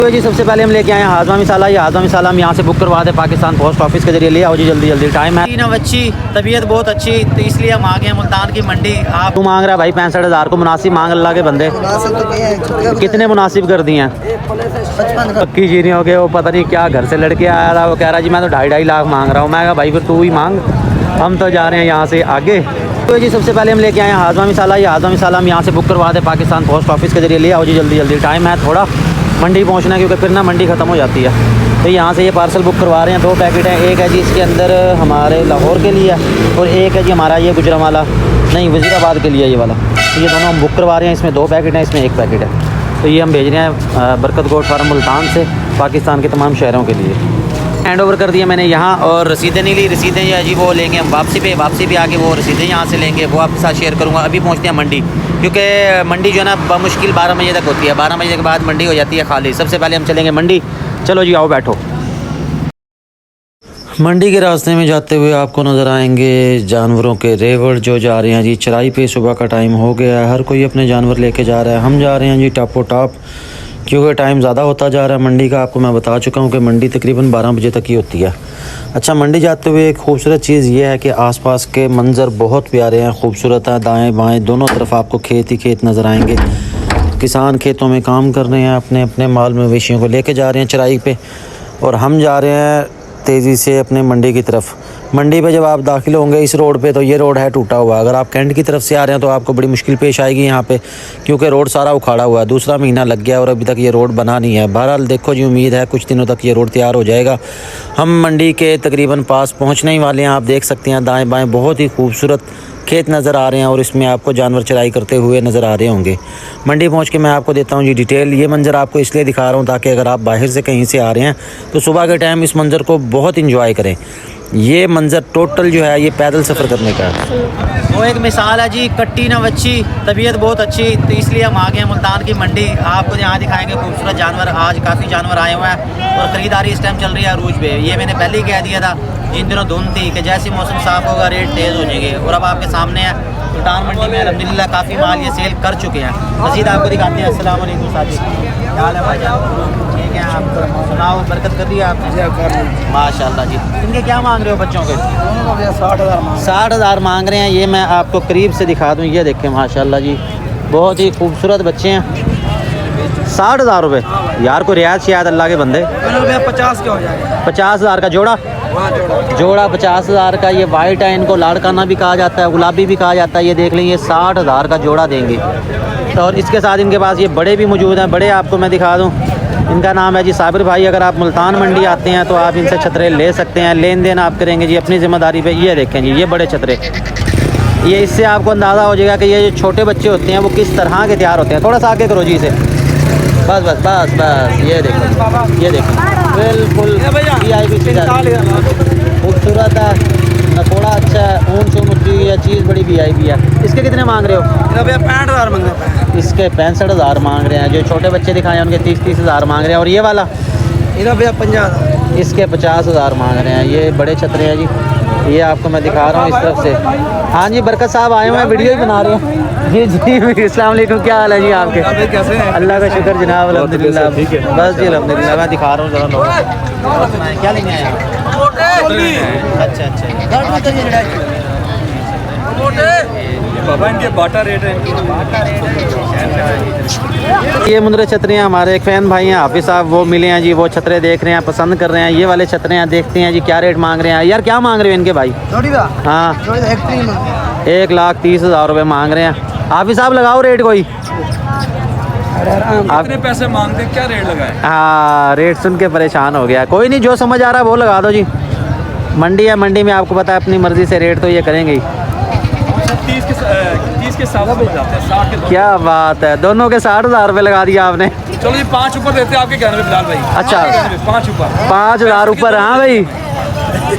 तो जी सबसे पहले हम लेके आए हैं हाजमा मिसाला। ये हाजमा मिसाला हम यहाँ से बुक करवा दें पाकिस्तान पोस्ट ऑफिस के जरिए। ले आओ जी जल्दी जल्दी, टाइम है 3 बच्ची, तबीयत बहुत अच्छी, तो इसलिए हम आ गए हैं मुल्तान की मंडी। आप तू मांग रहा है भाई 65,000 को, मुनासिब मांग अल्लाह के बंदे। कितने मुनासिब कर दिए हैं? पक्की जी नहीं हो गए। वो पता नहीं क्या घर से लड़के आया था, वो कह रहा जी मैं तो 2.5 लाख मांग रहा हूँ। मैं कहा भाई फिर तू ही मांग, हम तो जा रहे हैं यहाँ से आगे। तो जी सबसे पहले हम लेके आए हैं हाजमा मिसाला। ये हाजमा मिसाला हम यहाँ से बुक करवा दें पाकिस्तान पोस्ट ऑफिस के जरिए। ले आओ जी जल्दी जल्दी, टाइम है थोड़ा मंडी पहुँचना, क्योंकि फिर ना मंडी ख़त्म हो जाती है। तो यहाँ से ये पार्सल बुक करवा रहे हैं। 2 पैकेट हैं, एक है जी इसके अंदर हमारे लाहौर के लिए और एक है जी हमारा ये गुजरांवाला नहीं वज़ीराबाद के लिए ये वाला। तो ये दोनों हम बुक करवा रहे हैं। इसमें 2 पैकेट हैं, इसमें 1 पैकेट है। तो ये हम भेज रहे हैं बरकत गोट फार्म मुल्तान से पाकिस्तान के तमाम शहरों के लिए। हैंड ओवर कर दिया मैंने यहाँ, और रसीदें नहीं ली। रसीदें जो है जी वो लेंगे हम वापसी पे आके वो रसीदें यहाँ से लेंगे, वो आपके साथ शेयर करूँगा। अभी पहुँचते हैं मंडी, क्योंकि मंडी जो है ना बमुश्किल 12 बजे तक होती है। 12 बजे के बाद मंडी हो जाती है खाली। सबसे पहले हम चलेंगे मंडी। चलो जी आओ बैठो। मंडी के रास्ते में जाते हुए आपको नज़र आएंगे जानवरों के रेवड़ जो जा रहे हैं जी चराई पे। सुबह का टाइम हो गया है, हर कोई अपने जानवर लेके जा रहा है। हम जा रहे हैं जी टापो टाप, क्योंकि टाइम ज़्यादा होता जा रहा है मंडी का। आपको मैं बता चुका हूँ कि मंडी तकरीबन 12 बजे तक ही होती है। अच्छा, मंडी जाते हुए एक खूबसूरत चीज़ ये है कि आसपास के मंज़र बहुत प्यारे हैं, खूबसूरत हैं। दाएं बाएं दोनों तरफ आपको खेत ही खेत नज़र आएंगे। किसान खेतों में काम कर रहे हैं, अपने अपने माल मवेशियों को लेके जा रहे हैं चराई पे, और हम जा रहे हैं तेज़ी से अपने मंडी की तरफ। मंडी पे जब आप दाखिल होंगे इस रोड पे, तो ये रोड है टूटा हुआ। अगर आप कैंट की तरफ से आ रहे हैं तो आपको बड़ी मुश्किल पेश आएगी यहाँ पे, क्योंकि रोड सारा उखाड़ा हुआ है। दूसरा महीना लग गया और अभी तक ये रोड बना नहीं है। बहरहाल देखो जी, उम्मीद है कुछ दिनों तक ये रोड तैयार हो जाएगा। हम मंडी के तकरीबन पास पहुँचने ही वाले हैं। आप देख सकते हैं दाएँ बाएँ बहुत ही खूबसूरत खेत नज़र आ रहे हैं, और इसमें आपको जानवर चराई करते हुए नज़र आ रहे होंगे। मंडी पहुंच के मैं आपको देता हूं जी डिटेल। ये मंज़र आपको इसलिए दिखा रहा हूं ताकि अगर आप बाहर से कहीं से आ रहे हैं तो सुबह के टाइम इस मंज़र को बहुत इंजॉय करें। ये मंज़र टोटल जो है ये पैदल सफ़र करने का है। वो एक मिसाल है जी, कट्टी ना बच्ची, तबीयत बहुत अच्छी, तो इसलिए हम आ गए हैं मुल्तान की मंडी। आपको यहाँ दिखाएंगे खूबसूरत जानवर। आज काफ़ी जानवर आए हुए हैं और ख़रीदारी इस टाइम चल रही है अरूज पे। ये मैंने पहले ही कह दिया था जिन दिनों धुंध थी कि जैसे मौसम साफ़ होगा रेट तेज़ हो जाएंगे, और अब आपके सामने है मुल्तान मंडी में अल्हम्दुलिल्लाह काफ़ी माल ये सेल कर चुके हैं। मज़ीद आपको दिखाते हैं। अस्सलाम वालेकुम साथी, क्या हाल है भाईजान? ठीक है, आप सुनाओ, बरकत कर दी आपने? माशाल्लाह जी। इनके क्या मांग रहे हो बच्चों के? 60,000 मांग रहे हैं। ये मैं आपको करीब से दिखा दूँ, ये देखें माशाल्लाह जी, बहुत ही खूबसूरत बच्चे हैं। 60,000 रुपये यार, को रियायत शायद अल्लाह के बंदे। 50 का हो जाएगा। 50,000 का जोड़ा? जोड़ा 50,000 का। ये वाइट है, इनको लाड़काना भी कहा जाता है, गुलाबी भी कहा जाता है। ये देख लें, ये 60,000 का जोड़ा देंगे। और इसके साथ इनके पास ये बड़े भी मौजूद हैं। बड़े आपको मैं दिखा दूं, इनका नाम है जी साबिर भाई। अगर आप मुल्तान मंडी आते हैं तो आप इनसे छतरे ले सकते हैं, लेन देन आप करेंगे जी अपनी ज़िम्मेदारी पे। ये देखें जी, ये बड़े छतरे, ये इससे आपको अंदाज़ा हो जाएगा कि ये जो छोटे बच्चे होते हैं वो किस तरह के तैयार होते हैं। थोड़ा सा आगे करो जी इसे, बस बस बस बस। ये देखो, ये देखो, बिल्कुल खूबसूरत है, थोड़ा अच्छा है, ऊन शून उतरी हुई है, चीज़ बड़ी VIP है। इसके कितने मांग रहे हो? 65,000 मांग रहे हैं। इसके 65,000 मांग रहे हैं। जो छोटे बच्चे दिखाए हैं उनके 30,000 मांग रहे हैं। और ये वाला? 50,000। इसके 50,000 मांग रहे हैं। ये बड़े छतरे हैं जी, ये आपको मैं दिखा रहा हूँ इस तरफ से। हाँ जी, बरकत साहब आए हुए हैं, वीडियो ही बना रहे हैं जी। जी अस्सलाम वालेकुम, क्या हाल है जी आपके? कैसे हैं? अल्लाह का शुक्र जनाब, अल्हम्दुलिल्लाह। बस जी अल्हम्दुलिल्लाह, मैं दिखा रहा हूँ ज़रा लोग। क्या लेंगे आए? अच्छा अच्छा, बाबा इनके बाटा रेट है। ये मुंदरे छतरे हैं। हमारे एक फैन भाई हैं हाफिज़ साहब, वो मिले हैं जी, वो छतरे देख रहे हैं, पसंद कर रहे हैं। ये वाले छतरे हैं, देखते हैं जी क्या रेट मांग रहे हैं। यार क्या मांग रहे हो इनके भाई? हाँ, 1,30,000 रुपये मांग रहे हैं। हाफिज़ साहब लगाओ रेट कोई। आप कितने पैसे मांगते, क्या रेट लगाए? हाँ, रेट सुन के परेशान हो गया। कोई नहीं, जो समझ आ रहा है वो लगा दो जी। मंडी है, मंडी में आपको पता है अपनी मर्ज़ी से रेट तो ये करेंगे ही। 30 के साथ जाते हैं, 60 के। क्या बात है, दोनों के 60,000 रुपये लगा दिया आपने। चलो जी 5 ऊपर देते हैं आपके कहने पे बिलाल भाई। अच्छा 5 ऊपर, 5,000 ऊपर। हाँ भाई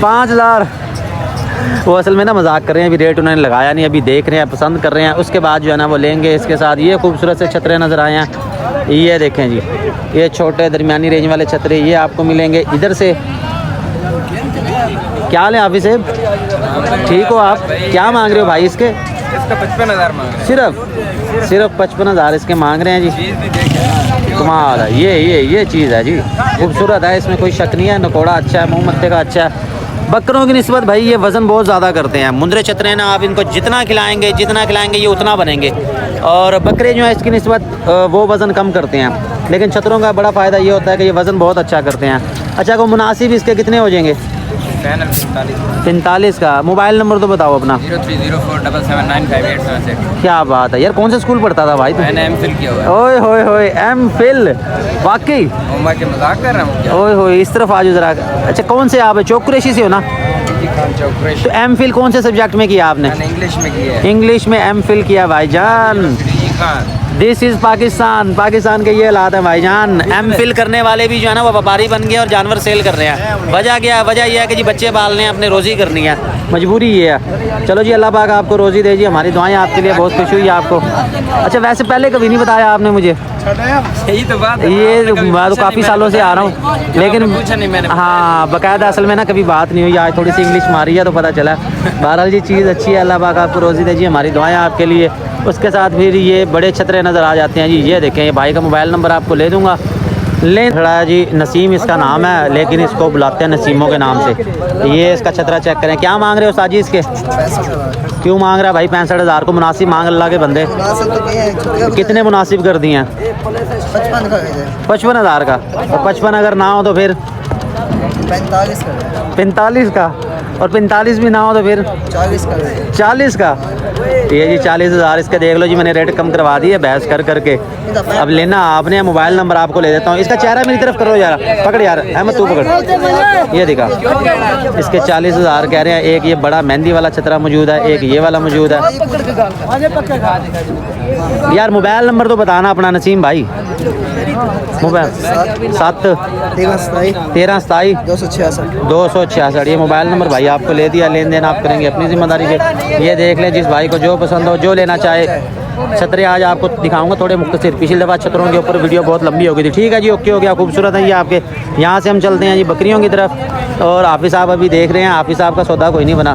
5,000। वो असल में ना मजाक कर रहे हैं, अभी रेट उन्होंने लगाया नहीं, अभी देख रहे हैं, पसंद कर रहे हैं, उसके बाद जो है ना वो लेंगे। इसके साथ ये खूबसूरत से छतरे नज़र आए हैं, ये देखें जी, ये छोटे दरमियानी रेंज वाले छतरे ये आपको मिलेंगे इधर से। क्या लें हाफिज़ साहब, ठीक हो आप? क्या मांग रहे हो भाई इसके? इसका 55,000 मांग रहे हैं। सिर्फ 55,000 इसके मांग रहे हैं जी। कमाल है, ये चीज़ है जी, खूबसूरत है, इसमें कोई शक नहीं है। नकोड़ा अच्छा है, मुँह मत्थे का अच्छा है। बकरों की निस्बत भाई ये वज़न बहुत ज़्यादा करते हैं। मुंदरे चतरे हैं ना, आप इनको जितना खिलाएंगे ये उतना बनेंगे। और बकरे जो है इसकी निस्बत वो वज़न कम करते हैं। लेकिन छतरों का बड़ा फ़ायदा ये होता है कि ये वज़न बहुत अच्छा करते हैं। अच्छा, को मुनासिब इसके कितने हो जाएंगे? 45 का। मोबाइल नंबर तो बताओ अपना। 0304779587। क्या बात है यार, कौन सा स्कूल पढ़ता था भाई? मैंने एमफिल किया हुआ है। ओए होए होए, एमफिल, वाकई? मैं के मजाक कर रहा हूँ क्या? ओए होए, इस तरफ आज जरा। अच्छा, कौन से आप चौक कुरैशी से हो ना? तो एमफिल कौन से सब्जेक्ट में किया आपने? मैंने इंग्लिश में किया है। इंग्लिश में एमफिल किया भाईजान। This is Pakistan. पाकिस्तान के ये हालात है भाईजान। एमफिल करने वाले भी जो है ना वो व्यापारी बन गए और जानवर सेल कर रहे हैं। वजह क्या है? वजह यह है कि जी बच्चे पालने हैं, अपने रोज़ी करनी है, मजबूरी ये है। चलो जी, अल्लाह पाक आपको रोज़ी दे जी। हमारी दुआएं आपके लिए, बहुत खुशी हुई आपको। अच्छा, वैसे पहले कभी नहीं बताया आपने मुझे? यही तो बात है। ये मैं तो काफ़ी सालों से आ रहा हूँ, लेकिन पूछा नहीं मैंने। हाँ, बाकायदा असल में ना कभी बात नहीं हुई। आज थोड़ी सी इंग्लिश मारी है तो पता चला। बहरहाल जी, चीज़ अच्छी है, अल्लाह पाक आपको रोज़ी दे जी। हमारी दुआएं आपके लिए। उसके साथ फिर ये बड़े छतरे नज़र आ जाते हैं जी। ये देखें, ये भाई का मोबाइल नंबर आपको ले दूँगा। ले खड़ा है जी, नसीम इसका नाम है, लेकिन इसको बुलाते हैं नसीमों के नाम से। ये इसका छतरा चेक करें। क्या मांग रहे हो साजी इसके? क्यों मांग रहा है भाई 65,000 को? मुनासिब मांग, अल्लाह के बंदे। कितने मुनासिब कर दिए हैं? 55,000 का। और 55 अगर ना हो तो फिर 45 का। और 45 भी ना हो तो फिर 40 का। ये जी 40,000 इसके देख लो जी, मैंने रेट कम करवा दी है बहस कर करके। अब लेना आपने, मोबाइल नंबर आपको ले देता हूँ। इसका चेहरा मेरी तरफ करो यार, पकड़ यार अहमद, तू पकड़। ये दिखा, इसके 40,000 कह रहे हैं। एक ये बड़ा मेहंदी वाला छतरा मौजूद है, एक ये वाला मौजूद है। यार मोबाइल नंबर तो बताना अपना नसीम भाई। मोबाइल 7 266। ये मोबाइल नंबर भाई आपको ले दिया। लेन देन आप करेंगे अपनी जिम्मेदारी पे। ये देख लें, जिस भाई को जो पसंद हो, जो लेना चाहे। छतरे आज आपको दिखाऊंगा थोड़े मुख्तसर। पिछली दफ़ा छतरों के ऊपर वीडियो बहुत लंबी हो गई थी। ठीक है जी, ओके हो गया, खूबसूरत है ये आपके। यहाँ से हम चलते हैं जी बकरियों की तरफ। और हाफिज़ साहब अभी देख रहे हैं, हाफिज़ साहब का सौदा कोई नहीं बना,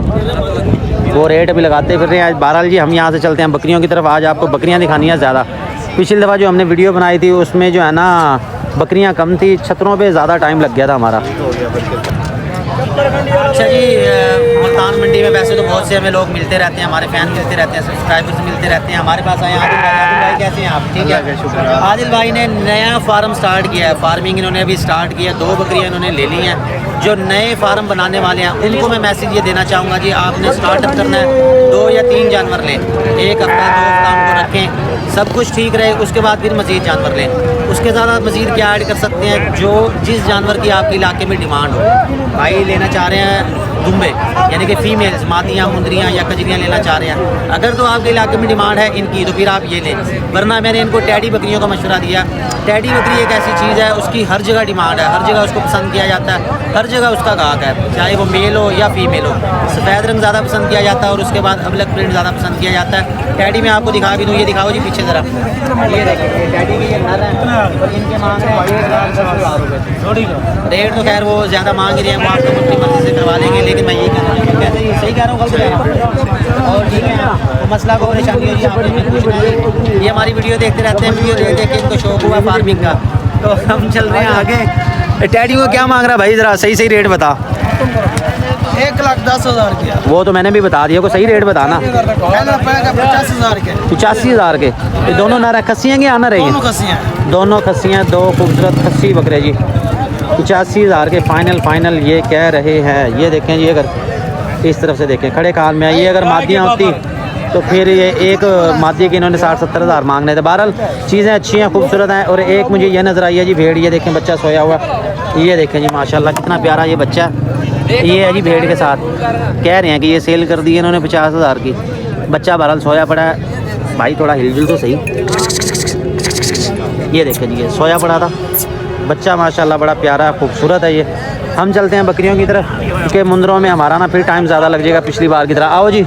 वो रेट अभी लगाते फिर रहे हैं। आज बहरहाल जी हम यहाँ से चलते हैं बकरियों की तरफ। आज आपको बकरियाँ दिखानी है ज़्यादा। पिछली दफ़ा जो हमने वीडियो बनाई थी उसमें जो है ना बकरियाँ कम थी, छतरों पे ज़्यादा टाइम लग गया था हमारा। अच्छा जी, मुल्तान मंडी में वैसे तो बहुत से हमें लोग मिलते रहते हैं, हमारे फ़ैन मिलते रहते हैं, सब्सक्राइबर्स मिलते रहते हैं। हमारे पास आए आदिल भाई। आदिल भाई कैसे हैं आप? ठीक है, आदिल भाई ने नया फार्म स्टार्ट किया है। फार्मिंग इन्होंने अभी स्टार्ट किया, 2 बकरियाँ इन्होंने ले ली हैं। जो नए फार्म बनाने वाले हैं उनको मैं मैसेज ये देना चाहूँगा जी, आपने स्टार्टअप करना है 2 या 3 जानवर लें, 1 हफ्ता 2 हफ्ता उनको रखें, सब कुछ ठीक रहे, उसके बाद फिर मज़ीद जानवर लें। उसके साथ आप मज़ीद क्या ऐड कर सकते हैं, जो जिस जानवर की आपके इलाके में डिमांड हो। भाई लेना चाह रहे हैं दुम्बे, यानी कि फ़ीमेल्स, मादियाँ, मुंदरियाँ या कजरियाँ लेना चाह रहे हैं, अगर तो आपके इलाके में डिमांड है इनकी तो फिर आप ये लें। वरना मैंने इनको टैडी बकरियों का मशवरा दिया। टैडी बकरी एक ऐसी चीज़ है, उसकी हर जगह डिमांड है, हर जगह उसको पसंद किया जाता है, हर जगह उसका गाहक है, चाहे वो मेल हो या फीमेल हो। सफ़ेद रंग ज़्यादा पसंद किया जाता है और उसके बाद अबलक प्रिंट ज़्यादा पसंद किया जाता है। टैडी में आपको दिखा भी दूँ, ये दिखाओ जी पीछे ज़रा, ये देखिए टैडी के ये नर हैं और इनके मांग रहे हैं 1,10,000 रुपये। रेट तो खैर वो ज़्यादा मांग रहे हैं, वो आपको अपनी मर्ज़ी से करवा देंगे। लेकिन मैं ये कह रहा हूँ, कैसे सही कह रहा हूँ, गलत कह रहा हूँ? और ठीक है, तो मसला को परेशानी हो ये हमारी वीडियो देखते रहते हैं, वीडियो देख देख के इनको शौक हुआ फार्मिंग का, तो हम चल रहे हैं आगे। टैडी को क्या मांग रहा है भाई, ज़रा सही सही रेट बता। 1,10,000 की। वो तो मैंने भी बता दिया, को सही रेट बताना। 85,000 के। 85,000 के। ये दोनों नर खस्सियाँ कि आना रहेंगे? दोनों खस्सियाँ, 2 खूबसूरत खस्सी बकरे जी। 85,000 के फाइनल ये कह रहे हैं। ये देखें जी, अगर इस तरफ से देखें खड़े कान में, ये अगर मादियाँ होती तो फिर ये एक मादी के इन्होंने 60-70 हज़ार मांगने थे। बहरहाल चीज़ें अच्छी हैं, खूबसूरत हैं। और एक मुझे ये नज़र आई है जी भेड़, ये देखें बच्चा सोया हुआ, ये देखें जी माशाल्लाह कितना प्यारा ये बच्चा। ये है जी भेड़ के साथ, कह रहे हैं कि ये सेल कर दी है इन्होंने 50,000 की। बच्चा बहरहाल सोया पड़ा है। भाई थोड़ा हिलजुल तो सही। ये देखें जी, ये सोया पड़ा था बच्चा, माशाल्लाह बड़ा प्यारा खूबसूरत है ये। हम चलते हैं बकरियों की तरफ, क्योंकि मुंदरों में हमारा ना फिर टाइम ज़्यादा लग जाएगा पिछली बार की तरह। आओ जी।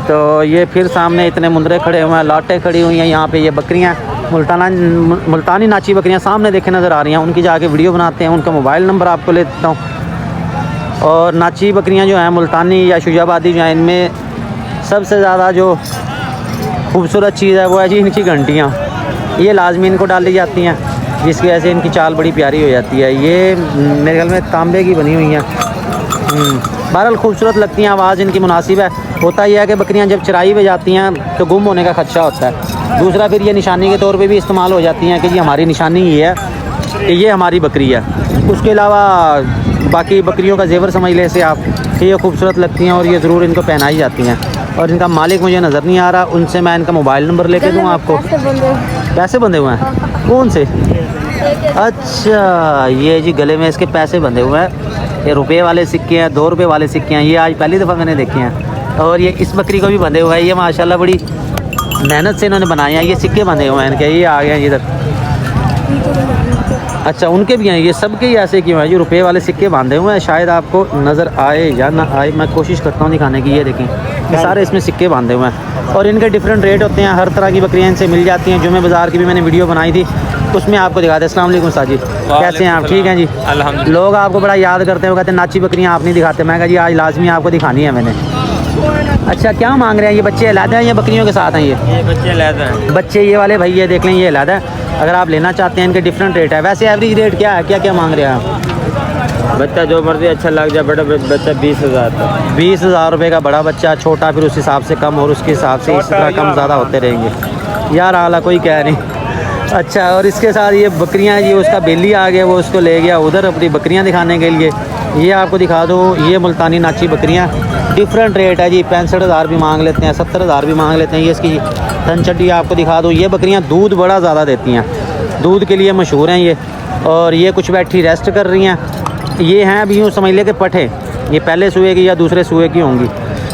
तो ये फिर सामने इतने मुंदरे खड़े हुए हैं, लाटें खड़ी हुई हैं यहाँ पे। ये बकरियाँ मुल्तानी नाची बकरियाँ सामने देखे नज़र आ रही हैं, उनकी जाके वीडियो बनाते हैं। उनका मोबाइल नंबर आपको ले देता हूँ। और नाची बकरियाँ जो हैं मुल्तानी या शुजाबादी जो हैं, इनमें सबसे ज़्यादा जो खूबसूरत चीज़ है वो है जी इनकी घंटियाँ। ये लाजमी इनको डाल दी जाती हैं, जिसकी वजह से इनकी चाल बड़ी प्यारी हो जाती है। ये मेरे ख्याल में तांबे की बनी हुई हैं। बहरहाल खूबसूरत लगती हैं, आवाज़ इनकी मुनासिब है। होता यह है कि बकरियां जब चराई पे जाती हैं तो गुम होने का खदशा होता है। दूसरा फिर ये निशानी के तौर पे भी इस्तेमाल हो जाती हैं कि जी हमारी निशानी ये है कि ये हमारी बकरी है। उसके अलावा बाकी बकरियों का जेवर समझ ले से आप कि ये खूबसूरत लगती हैं और ये ज़रूर इनको पहनाई जाती हैं। और इनका मालिक मुझे नज़र नहीं आ रहा, उनसे मैं इनका मोबाइल नंबर लेके दूँ आपको। पैसे बंधे हुए हैं? कौन से? अच्छा, ये जी गले में इसके पैसे बंधे हुए हैं। ये रुपये वाले सिक्के हैं, 2 रुपये वाले सिक्के हैं। ये आज पहली दफ़ा मैंने देखे हैं। और ये इस बकरी को भी बंधे हुए हैं। ये माशाल्लाह बड़ी मेहनत से इन्होंने बनाए हैं। ये सिक्के बंधे हुए हैं इनके, ये आ गए हैं इधर। अच्छा, उनके भी हैं, ये सबके ही ऐसे क्यों हैं? ये रुपये वाले सिक्के बांधे हुए हैं। शायद आपको नज़र आए या ना आए, मैं कोशिश करता हूँ दिखाने की। ये देखें, ये सारे इसमें सिक्के बांधे हुए हैं और इनके डिफरेंट रेट होते हैं। हर तरह की बकरियाँ इनसे मिल जाती हैं। जुमे बाज़ार की भी मैंने वीडियो बनाई थी, उसमें आपको दिखाते। अस्सलाम वालेकुम साजी, कैसे हैं आप? ठीक हैं जी, अल्हम्दुलिल्लाह। लोग आपको बड़ा याद करते हैं, वो कहते हैं नाची बकरियाँ आप नहीं दिखाते। मैं कहा जी आज लाजमी आपको दिखानी है मैंने। अच्छा, क्या मांग रहे हैं ये बच्चे? अलहदा हैं या बकरियों के साथ हैं? ये बच्चे अलहदा हैं। बच्चे ये वाले भाई, ये देख लें, ये अलहदा है। अगर आप लेना चाहते हैं, इनके डिफरेंट रेट है। वैसे एवरेज रेट क्या है, क्या क्या मांग रहे हैं आप? बच्चा जो मर्जी अच्छा लग जाए, बड़ा बच्चा 20,000 तक। 20,000 रुपये का बड़ा बच्चा, छोटा फिर उस हिसाब से कम, और उसके हिसाब से इस तरह कम ज़्यादा होते रहेंगे। यार आला कोई कह नहीं। अच्छा, और इसके साथ ये बकरियां, ये उसका बेली आ गया, वो उसको ले गया उधर अपनी बकरियां दिखाने के लिए। ये आपको दिखा दूँ, ये मुल्तानी नाची बकरियां, डिफरेंट रेट है जी। 65,000 भी मांग लेते हैं, 70,000 भी मांग लेते हैं। ये इसकी थन चड्डी आपको दिखा दूँ। ये बकरियां दूध बड़ा ज़्यादा देती हैं, दूध के लिए मशहूर हैं ये। और ये कुछ बैठी रेस्ट कर रही हैं। ये हैं अभी यूँ समझ ले कि पठे, ये पहले सूए की या दूसरे सूए की होंगी।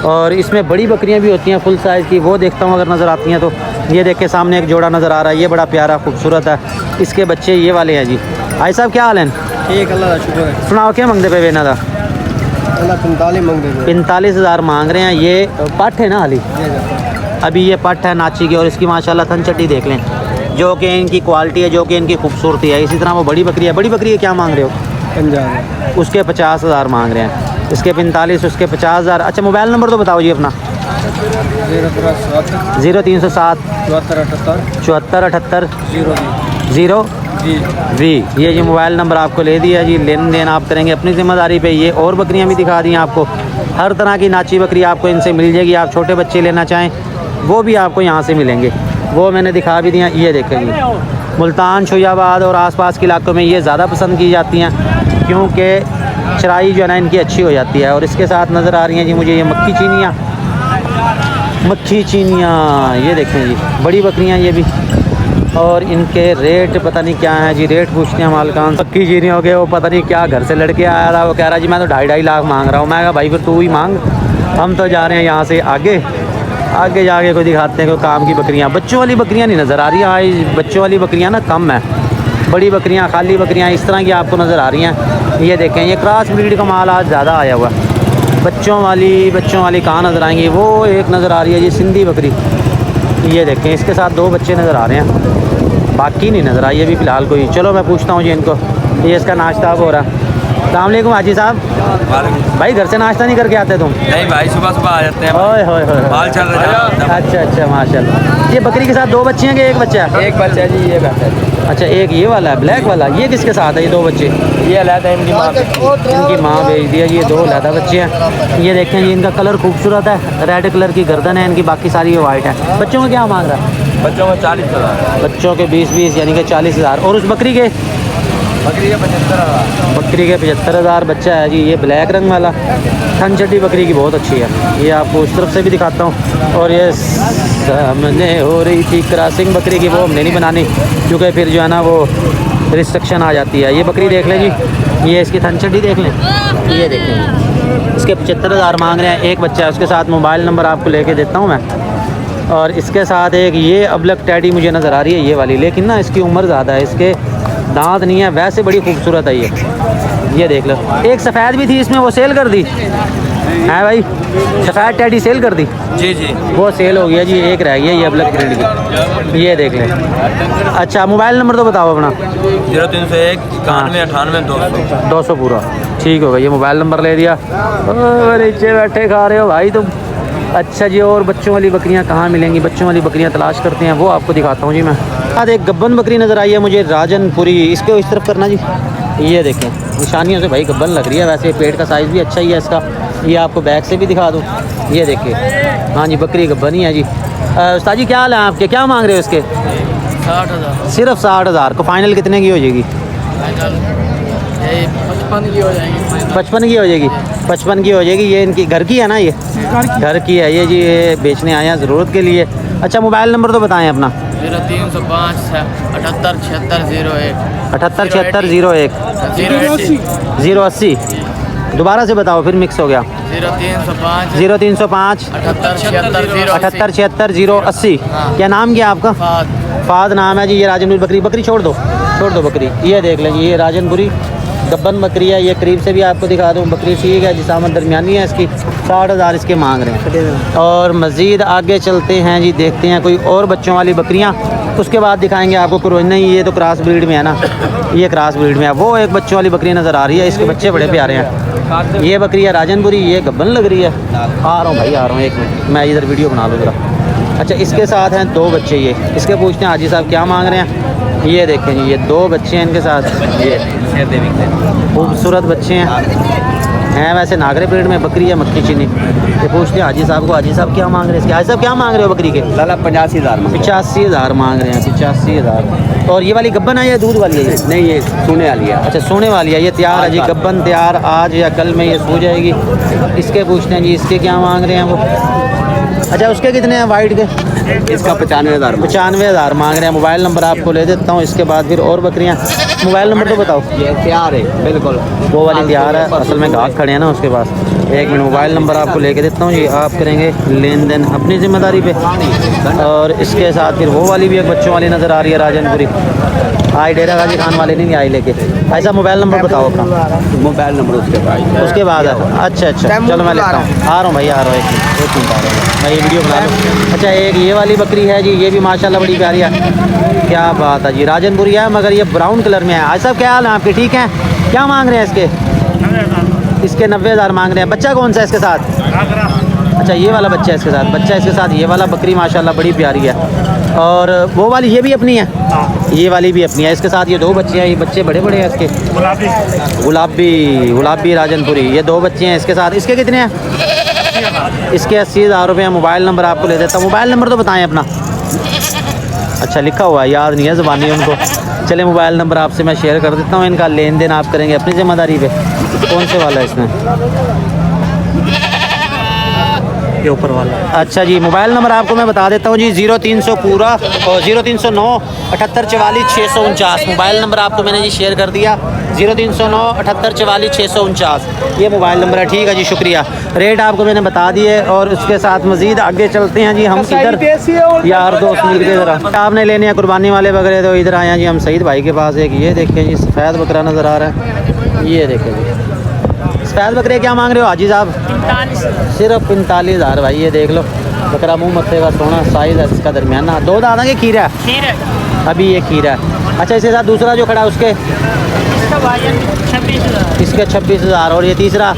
और इसमें बड़ी बकरियां भी होती हैं फुल साइज़ की, वो देखता हूँ अगर नज़र आती हैं तो। ये देख के सामने एक जोड़ा नज़र आ रहा है, ये बड़ा प्यारा खूबसूरत है। इसके बच्चे ये वाले हैं जी। भाई साहब क्या हाल है? ठीक, अल्लाह का शुक्र है। सुनाओ क्या मंगते पे बेना था? 45 मंग दे 45,000 मांग रहे हैं। ये पठ है ना हाली? अभी ये पठ है नाची की, और इसकी माशाल्लाह थन चट्टी देख लें, जो कि इनकी क्वालिटी है, जो कि इनकी खूबसूरती है। इसी तरह वो बड़ी बकरी है। बड़ी बकरी है क्या मांग रहे हो? 50। उसके 50,000 मांग रहे हैं। इसके 45, उसके 50,000। अच्छा, मोबाइल नंबर तो बताओ जी अपना। 0307 7478 0 जी। ये मोबाइल नंबर आपको ले दिया जी। लेन देन आप करेंगे अपनी ज़िम्मेदारी पे। ये और बकरियां भी दिखा दी आपको, हर तरह की नाची बकरी आपको इनसे मिल जाएगी। आप छोटे बच्चे लेना चाहें वो भी आपको यहाँ से मिलेंगे, वो मैंने दिखा भी दिया। ये देखेंगे, मुल्तान, शोयाबाद और आसपास के इलाकों में ये ज़्यादा पसंद की जाती हैं, क्योंकि चराई जो है ना इनकी अच्छी हो जाती है। और इसके साथ नज़र आ रही हैं जी मुझे ये मक्खी चीनियाँ, ये देखें जी, बड़ी बकरियाँ ये भी। और इनके रेट पता नहीं क्या है जी। रेट पूछते हैं मालकान। मक्खी चीनियों के, वो पता नहीं क्या घर से लड़के आया था, वो कह रहा जी मैं तो 2.5 लाख मांग रहा हूँ। मैं कहा भाई फिर तू ही मांग, हम तो जा रहे हैं यहाँ से आगे जाके कोई दिखाते हैं कोई काम की बकरियाँ। बच्चों वाली बकरियाँ नहीं नज़र आ रही आज, बच्चों वाली बकरियाँ ना कम है। बड़ी बकरियाँ, खाली बकरियाँ इस तरह की आपको नज़र आ रही हैं। ये देखें, ये क्रॉस ब्रीड का माल आज ज़्यादा आया हुआ। बच्चों वाली कहाँ नज़र आएंगी? वो एक नज़र आ रही है जी, सिंधी बकरी। ये देखें, इसके साथ 2 बच्चे नज़र आ रहे हैं, बाकी नहीं नज़र आई अभी फ़िलहाल कोई। चलो मैं पूछता हूँ जी इनको। ये इसका नाश्ता हो रहा है। अस्सलाम वालेकुम हाजी साहब। भाई घर से नाश्ता नहीं करके आते तुम? नहीं भाई, सुबह आ जाते हैं। ओए होए होए, बाल चल रहा है। अच्छा माशाल्लाह। ये बकरी के साथ 2 बच्चे हैं कि एक बच्चा है? एक बच्चा जी, ये बच्चा जी। अच्छा, एक ये वाला है ब्लैक वाला। ये किसके साथ है ये 2 बच्चे? ये अलहदा है, इनकी माँ भेज दिया। ये 2 अलहदा बच्चे हैं। ये देखें जी, इनका कलर खूबसूरत है, रेड कलर की गर्दन है इनकी, बाकी सारी वाइट है। बच्चों का क्या मांग रहा है? बच्चों को 40,000। बच्चों के 20 यानी कि 40,000। और उस बकरी के? बकरी के 75,000। बकरी के 75,000 बच्चा है जी। ये ब्लैक रंग वाला थन चड्डी बकरी की बहुत अच्छी है। ये आपको उस तरफ से भी दिखाता हूँ। और ये सामने हो रही थी क्रॉसिंग बकरी की, वो हमने नहीं बनानी क्योंकि फिर जो है ना वो रिस्ट्रिक्शन आ जाती है। ये बकरी देख लें जी, ये इसकी थन चड्डी देख लें, ये देख लें। इसके 75,000 मांग रहे हैं। एक बच्चा है, उसके साथ मोबाइल नंबर आपको लेके देता हूँ मैं। और इसके साथ एक ये अबलक टैडी मुझे नज़र आ रही है, ये वाली, लेकिन ना इसकी उम्र ज़्यादा है, इसके दांत नहीं है, वैसे बड़ी खूबसूरत है ये देख लो। एक सफ़ेद भी थी इसमें, वो सेल कर दी है भाई? सफ़ेद टैडी सेल कर दी जी, वो सेल हो गया जी। एक रह गया ये ब्लैक ब्रीड की, ये देख लें। अच्छा, मोबाइल नंबर तो बताओ अपना। 0301 91 98 200 200 पूरा, ठीक होगा। ये मोबाइल नंबर ले दिया। नीचे बैठे खा रहे हो भाई तुम, अच्छा जी, और बच्चों वाली बकरियां कहाँ मिलेंगी? बच्चों वाली बकरियां तलाश करते हैं, वो आपको दिखाता हूँ जी मैं। आज एक गब्बन बकरी नज़र आई है मुझे, राजनपुरी। इसको इस तरफ करना जी। ये देखें, निशानियों से भाई गब्बन लग रही है। वैसे पेट का साइज़ भी अच्छा ही है इसका। ये आपको बैक से भी दिखा दूँ। ये देखिए, हाँ जी, बकरी गब्बन ही है जी। उस्ताद जी क्या हाल है आपके? क्या मांग रहे हो इसके? 60,000 सिर्फ 60,000 को। फाइनल कितने की हो जाएगी? 55 की हो जाएगी। 55 की हो जाएगी। 55 की हो जाएगी। ये इनकी घर की है ना? ये घर की है ये जी। ये बेचने आए हैं ज़रूरत के लिए। अच्छा, मोबाइल नंबर तो बताएं अपना। 0305 78 76 01 78 76 01 080। दोबारा से बताओ, फिर मिक्स हो गया। 0305 0305 78 76 080। क्या नाम क्या आपका? फाद नाम है जी। ये राजनपुरी बकरी। बकरी छोड़ दो बकरी। ये देख लें जी, ये राजनपुरी गब्बन बकरी है। ये करीब से भी आपको दिखा दूँ। बकरी ठीक है, जिसामत दरमियानी है इसकी। 60,000 इसके मांग रहे हैं। और मज़ीद आगे चलते हैं जी, देखते हैं कोई और बच्चों वाली बकरियाँ, उसके बाद दिखाएंगे आपको। नहीं, ये तो क्रॉस ब्रीड में है ना, ये क्रॉस ब्रीड में है। वो एक बच्चों वाली बकरी नज़र आ रही है, इसके बच्चे बड़े प्यारे हैं। ये बकरी है राजनपुरी, ये गब्बन लग रही है। आ रहा हूँ भाई, आ रहा हूँ, एक मिनट, मैं इधर वीडियो बना लूँ ज़रा। अच्छा, इसके साथ हैं 2 बच्चे। ये इसके पूछते हैं हाजी साहब क्या मांग रहे हैं। ये देखें जी, ये 2 बच्चे हैं इनके साथ। ये खूबसूरत बच्चे हैं वैसे नागरे ब्रीड में बकरी है, मक्खी चीनी। ये पूछते हैं हाजी साहब को, हाजी साहब क्या मांग रहे हैं इसके? हाजी साहब क्या मांग रहे हो बकरी के? लाला 85,000 85,000 मांग रहे हैं। 85,000। और ये वाली गब्बन है या दूध वाली है? ये नहीं, ये सोने वाली है। अच्छा, सोने वाली है। ये तैयार है जी, गब्बन तैयार, आज या कल में ये सो जाएगी। इसके पूछते हैं जी, इसके क्या मांग रहे हैं वो? अच्छा, उसके कितने हैं वाइट के? इसका 95,000। 95,000 मांग रहे हैं। मोबाइल नंबर आपको ले देता हूँ, इसके बाद फिर और बकरियाँ। मोबाइल नंबर तो बताओ। ये तैयार है बिल्कुल, वो वाली तैयार है, असल में गाहक खड़े हैं ना उसके पास। एक मिनट, मोबाइल नंबर आपको लेके देता हूँ जी। आप करेंगे लेन देन अपनी ज़िम्मेदारी पे। और इसके साथ फिर वो वाली भी एक बच्चों वाली नज़र आ रही है, राजनपुरी। आई डेरा गाजी खान वाले नहीं आई लेके। ऐसा मोबाइल नंबर बताओ अपना। मोबाइल नंबर उसके बाद है। अच्छा, चलो मैं लेता हूँ। आ रहा हूँ भाई, आ रहा हूँ, एक मिनट आ रहा हूँ मैं, ये वीडियो बना लूँ। अच्छा, एक ये वाली बकरी है जी, ये भी माशाल्लाह बड़ी प्यारी है। क्या बात है जी, राजनपुरी है मगर ये ब्राउन कलर में है। आज साहब क्या हाल है आपके? ठीक है। क्या मांग रहे हैं इसके? इसके 90,000 मांग रहे हैं। बच्चा कौन सा है इसके साथ? अच्छा, ये वाला बच्चा है इसके साथ। बच्चा इसके साथ ये वाला बकरी माशाल्लाह बड़ी प्यारी है। और वो वाली ये भी अपनी है? ये वाली भी अपनी है। इसके साथ ये 2 बच्चे हैं। ये बच्चे बड़े बड़े हैं इसके। गुलाबी राजनपुरी, ये 2 बच्चे हैं इसके साथ। इसके कितने हैं? इसके 80,000 रुपये। मोबाइल नंबर आपको ले देता हूँ। मोबाइल नंबर तो बताएं अपना। अच्छा, लिखा हुआ है, याद नहीं है ज़बानी उनको। चले, मोबाइल नंबर आपसे मैं शेयर कर देता हूँ। इनका लेन देन आप करेंगे अपनी ज़िम्मेदारी पे। कौन से वाला है इसमें? ये ऊपर वाला। अच्छा जी, मोबाइल नंबर आपको मैं बता देता हूँ जी। 0300 पूरा और 0309 78 44 649। मोबाइल नंबर आपको मैंने जी शेयर कर दिया। 0309 78 44 649 ये मोबाइल नंबर है। ठीक है जी, शुक्रिया। रेट आपको मैंने बता दिए। और उसके साथ मज़ीद आगे चलते हैं जी। हम इधर यार दोस्त मिल के ज़रा, आपने लेने हैं कुर्बानी वाले बकरे तो इधर आए हैं जी हम सईद भाई के पास। एक ये देखें जी, सफ़ेद बकरा नज़र आ रहा है। ये देखें जी, सफ़ेद बकरे क्या मांग रहे हो हाजी साहब? 45। सिर्फ 45,000 भाई। ये देख लो, बकरा मुँह मत्थे का सोना साइज़ है इसका दरमियाना। 2 दाना के खीरा है अभी, ये खीरा है। अच्छा, इसके साथ दूसरा जो खड़ा है उसके? इसके 26,000। और ये तीसरा?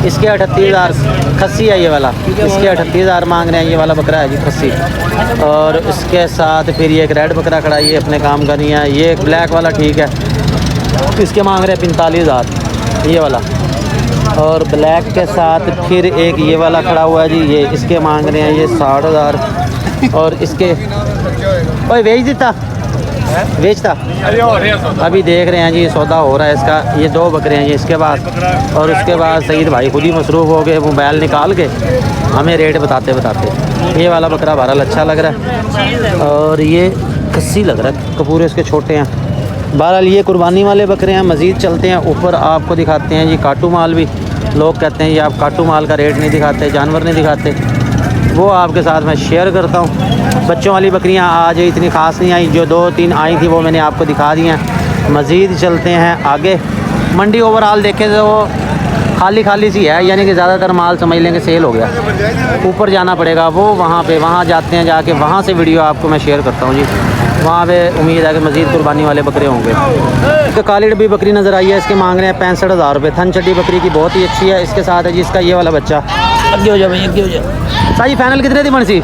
इसके 38,000। खस्सी है ये वाला, इसके 38,000 मांग रहे हैं। ये वाला बकरा है जी खस्सी। और इसके साथ फिर ये एक रेड बकरा खड़ा है, ये अपने काम का नहीं है। ये एक ब्लैक वाला ठीक है, इसके मांग रहे हैं 45,000 ये वाला। और ब्लैक के साथ फिर एक ये वाला खड़ा हुआ है जी, ये इसके मांग रहे हैं ये 60,000। और इसके ओए बेचता अभी देख रहे हैं जी, सौदा हो रहा है इसका। ये 2 बकरे हैं ये इसके पास। और उसके बाद सईद भाई खुद ही मसरूफ़ हो गए, मोबाइल निकाल के हमें रेट बताते। ये वाला बकरा बहरहाल अच्छा लग रहा है। और ये खस्सी लग रहा है, कपूरे इसके छोटे हैं। बहरहाल ये कुर्बानी वाले बकरे हैं। मज़ीद चलते हैं ऊपर, आपको दिखाते हैं जी काटू माल भी। लोग कहते हैं ये आप काटू माल का रेट नहीं दिखाते, जानवर नहीं दिखाते, वो आपके साथ मैं शेयर करता हूँ। बच्चों वाली बकरियाँ आज इतनी ख़ास नहीं आई, जो 2-3 आई थी वो मैंने आपको दिखा दी हैं। मज़ीद चलते हैं आगे। मंडी ओवरऑल देखें तो खाली खाली सी है, यानी कि ज़्यादातर माल समझ लेंगे सेल हो गया। ऊपर जाना पड़ेगा वो वहाँ जाते हैं, जाके वहाँ से वीडियो आपको मैं शेयर करता हूँ जी। वहाँ पे उम्मीद है कि मज़ीद कुर्बानी वाले बकरे होंगे। इसका काली डब्बी बकरी नज़र आई है, इसके मांग रहे हैं 65,000 रुपये। थन चड्डी बकरी की बहुत ही अच्छी है। इसके साथ है जी इसका ये वाला बच्चा, अगे हो जा भाई, अगे हो जा। साजी फाइनल कितने दी बनसी?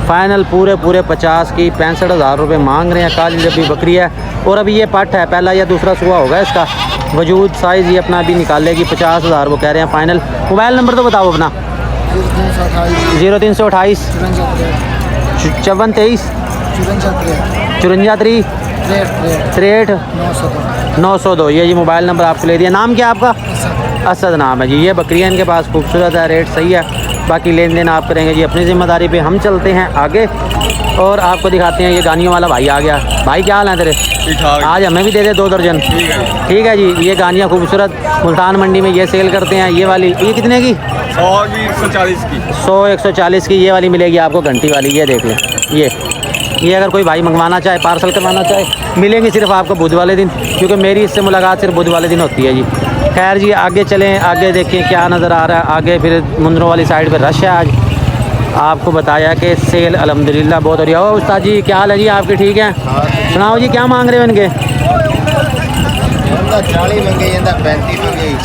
फाइनल पूरे 50 की 65,000 रुपये मांग रहे हैं। काली डब्बी बकरी है और अभी ये पट है, पहला या दूसरा सुबह होगा इसका। वजूद साइज़ ये अपना अभी निकालेगी। 50,000 वो कह रहे हैं फाइनल। मोबाइल नंबर तो बताओ अपना। 0328 5423 54 63 902। ये जी मोबाइल नंबर आपको ले दिया। नाम क्या आपका? असद नाम है जी। ये बकरियाँ इनके पास खूबसूरत है, रेट सही है। बाकी लेन देन आप करेंगे जी अपनी ज़िम्मेदारी पे। हम चलते हैं आगे और आपको दिखाते हैं। ये गानियों वाला भाई आ गया। भाई क्या हाल है तेरे? आज हमें भी दे दे 2 दर्जन। ठीक है जी। ये गानियाँ खूबसूरत मुल्तान मंडी में ये सेल करते हैं। ये वाली ये कितने की? 100 140 की ये वाली मिलेगी आपको, घंटी वाली। ये देख लें। ये अगर कोई भाई मंगवाना चाहे, पार्सल करवाना चाहे, मिलेंगी सिर्फ आपको बुध वाले दिन, क्योंकि मेरी इससे मुलाकात सिर्फ बुध वाले दिन होती है जी। खैर जी आगे चलें, आगे देखें क्या नज़र आ रहा है। आगे फिर मुंद्रों वाली साइड पर रश है आज। आपको बताया कि सेल अल्हम्दुलिल्लाह बहुत हो रही है। ओ उस्ताद जी क्या हाल है जी आपके? ठीक है। सुनाओ जी क्या मांग रहे हो इनके?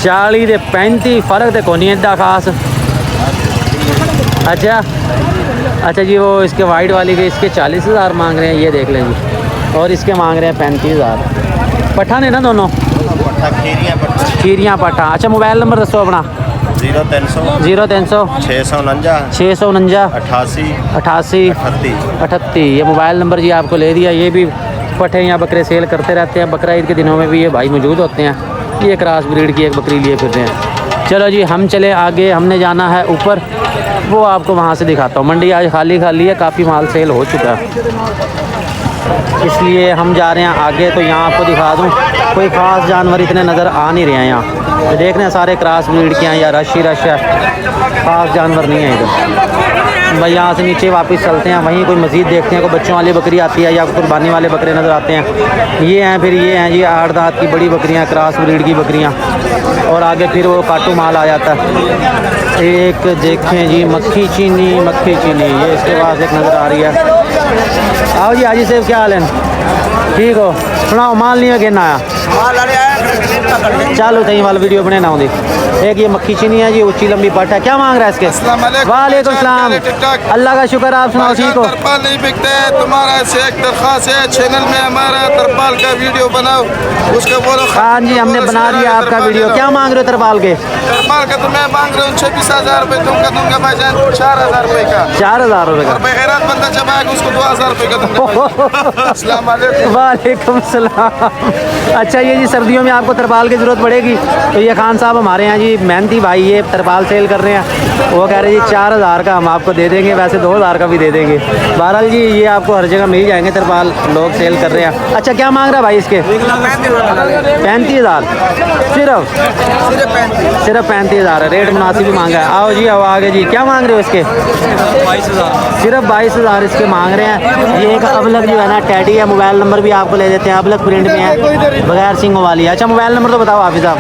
40 से 35 फ़र्क तो कोई इतना खास। अच्छा जी। वो इसके वाइट वाली के इसके 40,000 मांग रहे हैं। ये देख लें जी। और इसके मांग रहे हैं 35,000। पठान है ना दोनों? खीरियाँ पठा। अच्छा मोबाइल नंबर दसो अपना। 0300 649 88 38। ये मोबाइल नंबर जी आपको ले दिया। ये भी पठे या बकरे सेल करते रहते हैं। बकरा ईद के दिनों में भी ये भाई मौजूद होते हैं। ये क्रॉस ब्रीड की एक बकरी लिए फिर रहे हैं। चलो जी हम चले आगे। हमने जाना है ऊपर, वो आपको वहाँ से दिखाता हूँ। मंडी आज खाली है, काफ़ी माल सेल हो चुका है, इसलिए हम जा रहे हैं आगे। तो यहाँ आपको दिखा दूँ, कोई ख़ास जानवर इतने नज़र आ नहीं रहे हैं यहाँ। तो देख रहे हैं सारे क्रॉस ब्रीड के हैं या रश ही रश है, ख़ास जानवर नहीं है इधर। भाई यहाँ से नीचे वापस चलते हैं, वहीं कोई मज़ीद देखते हैं। कोई बच्चों वाली बकरी आती है या कुर्बानी वाले बकरे नज़र आते हैं। ये हैं फिर ये हैं जी 8 दांत की बड़ी बकरियाँ, क्रॉस ब्रीड की बकरियाँ। और आगे फिर वो काटू माल आ जाता है। एक देखें जी मक्खी चीनी, ये इसके पास एक नज़र आ रही है। आओ जी हाजी साहब क्या हाल है? ठीक हो? सुनाओ माल नहीं है गिरना आया? चलो सही वाला वीडियो बने ना होंगी। एक ये मक्खी चीनी है जी, ऊंची लंबी पट है। क्या मांग रहा है इसके? वालेकुम सलाम। अल्लाह का शुक्र, आप सुनाओ ठीक हो? तरपाल नहीं बिकते हैं, तुम्हारा से एक दरख्वास्त है, चैनल में हमारा तरपाल का वीडियो बनाओ, उसका बोलो। हाँ जी हमने बना दिया आपका वीडियो। क्या मांग रहे हो तरपाल के? तरपाल का तो मैं मांग रहा हूँ 26,000 रुपये, तुमका दूंगा भाईजान 4,000 रुपये का। 4,000 रुपये का? बगैरात बंदा जब आएगा उसको 2,000 रुपये का दूंगा। अस्सलाम वालेकुम। वालेकुम सलाम। अच्छा ये जी सर्दियों में आपको तरपाल की ज़रूरत पड़ेगी, तो ये खान साहब हमारे यहाँ जी मेहनती भाई, ये तरपाल सेल कर रहे हैं। वो कह रहे हैं जी 4,000 का हम आपको दे देंगे, वैसे 2,000 का भी दे देंगे। बहरहाल जी ये आपको हर जगह मिल जाएंगे तरपाल, लोग सेल कर रहे हैं। अच्छा क्या मांग रहा है भाई इसके? 35,000 सिर्फ 35,000 है। रेट मुनासिब ही मांगा है। आओ जी आओ आगे जी। क्या मांग रहे हो इसके? 22,000। सिर्फ 22,000 इसके मांग रहे हैं। ये एक अबलग जो है ना टैडी है। मोबाइल नंबर भी आपको ले देते हैं, अबलग प्रिंट में है, बगैर सिंगों वाली है। अच्छा मोबाइल नंबर तो बताओ हाफिज़ साहब।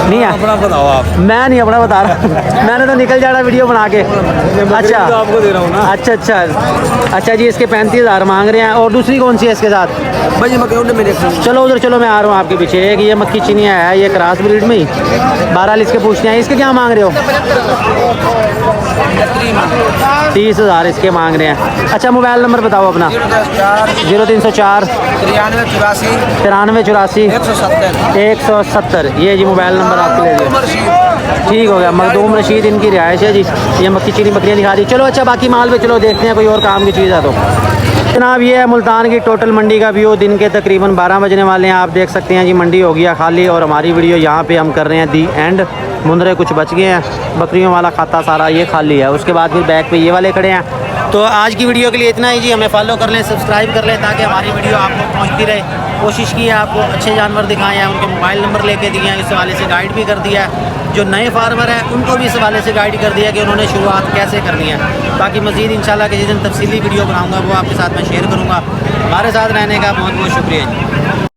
नहीं है? अपना बताओ आप। मैं नहीं अपना बता रहा, मैंने तो निकल जाना वीडियो बना के। अच्छा आपको दे रहा हूँ ना। अच्छा जी इसके 35,000 मांग रहे हैं। और दूसरी कौन सी है इसके साथ? भाई मेरे चलो उधर चलो, मैं आ रहा हूँ आपके पीछे। एक ये मक्खी चिनिया है, ये क्रॉस ब्रीड में ही। बहरहाल इसके पूछते हैं, इसके क्या मांग रहे हो? 30,000 इसके मांग रहे हैं। अच्छा मोबाइल नंबर बताओ अपना। 0304 9384 170। ये जी मोबाइल नंबर आपके ले दिया। ठीक हो गया। मखदूम रशीद इनकी रिहाइश है जी। ये मक्खी चीनी बकरियाँ दिखा दी। चलो अच्छा बाकी माल पे चलो देखते हैं, कोई और काम की चीज़ है तो। जनाब ये है मुल्तान की टोटल मंडी का व्यू। दिन के तकरीबन 12 बजने वाले हैं। आप देख सकते हैं जी मंडी हो गया खाली, और हमारी वीडियो यहाँ पे हम कर रहे हैं दी एंड। मुंदरे कुछ बच गए हैं, बकरियों वाला खाता सारा ये खाली है। उसके बाद फिर बैक पे ये वाले खड़े हैं। तो आज की वीडियो के लिए इतना ही जी। हमें फॉलो कर लें, सब्सक्राइब कर लें, ताकि हमारी वीडियो आपको पहुँचती रहे। कोशिश की है आपको अच्छे जानवर दिखाएँ हैं, उनके मोबाइल नंबर लेके दिए हैं, इस हवाले से गाइड भी कर दिया है। जो नए फार्मर हैं उनको भी इस हवाले से गाइड कर दिया कि उन्होंने शुरुआत कैसे करनी है। बाकी मज़ीद इंशाल्लाह किसी दिन तफसीली वीडियो बनाऊँगा, वो आपके साथ मैं शेयर करूँगा। हमारे साथ रहने का बहुत बहुत शुक्रिया जी।